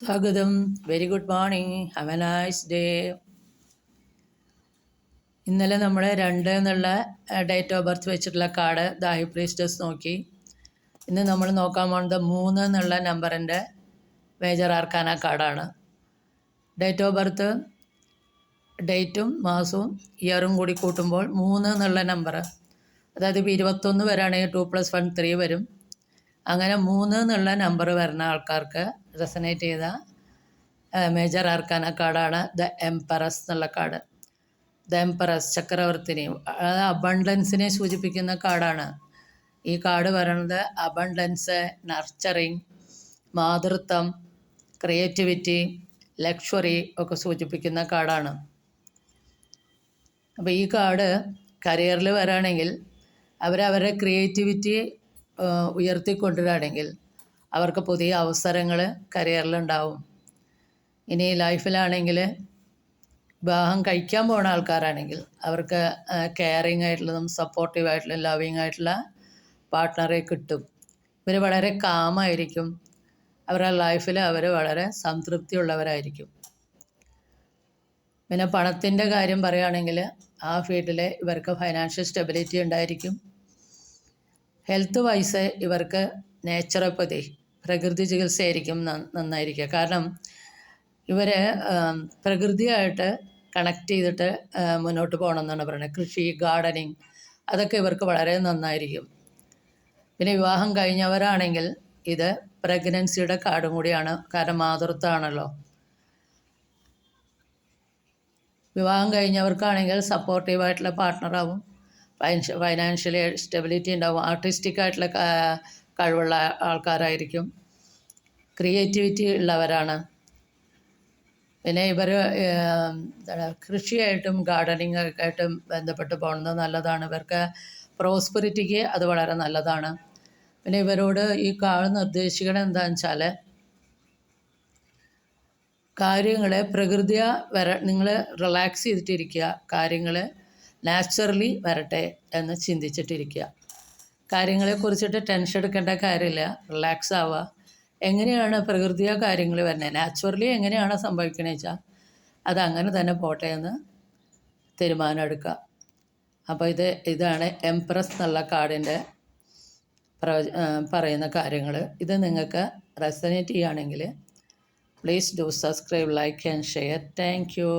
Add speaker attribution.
Speaker 1: സ്വാഗതം. Very good morning. Have A nice day. ഇന്നലെ നമ്മൾ 2 എന്നുള്ള ഡേറ്റ് ഓഫ് ബർത്ത് വെച്ചിട്ടുള്ള കാർഡ് ദ ഹൈ പ്രീസ്റ്റസ് നോക്കി. ഇന്ന് നമ്മൾ നോക്കാൻ പോകുന്നത് 3 എന്നുള്ള നമ്പറിൻ്റെ മേജർ ആർക്കാന കാർഡാണ്. ഡേറ്റ് ഓഫ് ബർത്ത് ഡേറ്റും മാസവും ഇയറും കൂടി കൂട്ടുമ്പോൾ 3 എന്നുള്ള നമ്പർ, അതായത് ഇപ്പോൾ 21 വരാണെങ്കിൽ 2+1 3 വരും. അങ്ങനെ 3 എന്നുള്ള നമ്പർ വരുന്ന ആൾക്കാർക്ക് റെസനേറ്റ് ചെയ്ത മേജർ ആർക്കാന കാർഡാണ് ദ എംപറസ് എന്നുള്ള കാർഡ്. ദ എംപറസ് ചക്രവർത്തിനെയും അബണ്ടൻസിനെ സൂചിപ്പിക്കുന്ന കാർഡാണ്. ഈ കാർഡ് പറയുന്നത് അബണ്ടൻസ്, നർച്ചറിങ്, മാതൃത്വം, ക്രിയേറ്റിവിറ്റി, ലക്ഷറി ഒക്കെ സൂചിപ്പിക്കുന്ന കാർഡാണ്. അപ്പോൾ ഈ കാർഡ് കരിയറിൽ വരാണെങ്കിൽ അവരവരുടെ ക്രിയേറ്റിവിറ്റി ഉയർത്തിക്കൊണ്ടുവരാണെങ്കിൽ അവർക്ക് പുതിയ അവസരങ്ങൾ കരിയറിലുണ്ടാവും. ഇനി ലൈഫിലാണെങ്കിൽ വിവാഹം കഴിക്കാൻ പോകുന്ന ആൾക്കാരാണെങ്കിൽ അവർക്ക് കെയറിങ് ആയിട്ടുള്ളതും സപ്പോർട്ടീവ് ആയിട്ടുള്ള ലവിങ് ആയിട്ടുള്ള പാർട്ട്ണറെ കിട്ടും. ഇവർ വളരെ കാമായിരിക്കും. അവരുടെ ലൈഫിൽ അവർ വളരെ സംതൃപ്തിയുള്ളവരായിരിക്കും. പിന്നെ പണത്തിൻ്റെ കാര്യം പറയുകയാണെങ്കിൽ ആ ഫീൽഡിൽ ഇവർക്ക് ഫൈനാൻഷ്യൽ സ്റ്റെബിലിറ്റി ഉണ്ടായിരിക്കും. ഹെൽത്ത് വൈസ് ഇവർക്ക് നേച്ചുറോപ്പതി, പ്രകൃതി ചികിത്സയായിരിക്കും നന്നായിരിക്കുക. കാരണം ഇവർ പ്രകൃതിയായിട്ട് കണക്ട് ചെയ്തിട്ട് മുന്നോട്ട് പോകണമെന്നാണ് പറയുന്നത്. കൃഷി, ഗാർഡനിങ് അതൊക്കെ ഇവർക്ക് വളരെ നന്നായിരിക്കും. പിന്നെ വിവാഹം കഴിഞ്ഞവരാണെങ്കിൽ ഇത് പ്രഗ്നൻസിയുടെ കാർഡും കൂടിയാണ്. കാരണം മാതൃത്വമാണല്ലോ. വിവാഹം കഴിഞ്ഞവർക്കാണെങ്കിൽ സപ്പോർട്ടീവായിട്ടുള്ള പാർട്ട്ണറാവും, ഫൈനാൻഷ്യലി സ്റ്റെബിലിറ്റി ഉണ്ടാവും, ആർട്ടിസ്റ്റിക് ആയിട്ടുള്ള കഴിവുള്ള ആൾക്കാരായിരിക്കും, ക്രിയേറ്റിവിറ്റി ഉള്ളവരാണ്. പിന്നെ ഇവർ കൃഷിയായിട്ടും ഗാർഡനിങ് ആയിട്ടും ബന്ധപ്പെട്ട് പോകുന്നത് നല്ലതാണ്. ഇവർക്ക് പ്രോസ്പെറിറ്റിക്ക് അത് വളരെ നല്ലതാണ്. പിന്നെ ഇവരോട് ഈ കാർഡ് നിർദ്ദേശിക്കണം എന്താണെന്ന് വെച്ചാൽ കാര്യങ്ങൾ പ്രകൃതിയാ നിങ്ങൾ റിലാക്സ് ചെയ്തിട്ടിരിക്കുക, കാര്യങ്ങൾ നാച്ചുറലി വരട്ടെ എന്ന് ചിന്തിച്ചിട്ടിരിക്കുക. കാര്യങ്ങളെക്കുറിച്ചിട്ട് ടെൻഷൻ എടുക്കേണ്ട കാര്യമില്ല, റിലാക്സ് ആവുക. എങ്ങനെയാണ് പ്രകൃതിയാ കാര്യങ്ങൾ വരുന്നത്, നാച്ചുറലി എങ്ങനെയാണ് സംഭവിക്കണമെന്ന് വെച്ചാൽ അതങ്ങനെ തന്നെ പോട്ടെ എന്ന് തീരുമാനം എടുക്കുക. അപ്പോൾ ഇതാണ് എംപ്രസ് എന്നുള്ള കാർഡിൻ്റെ പറയുന്ന കാര്യങ്ങൾ. ഇത് നിങ്ങൾക്ക് റെസനേറ്റ് ചെയ്യുകയാണെങ്കിൽ please do subscribe, like and share. Thank you.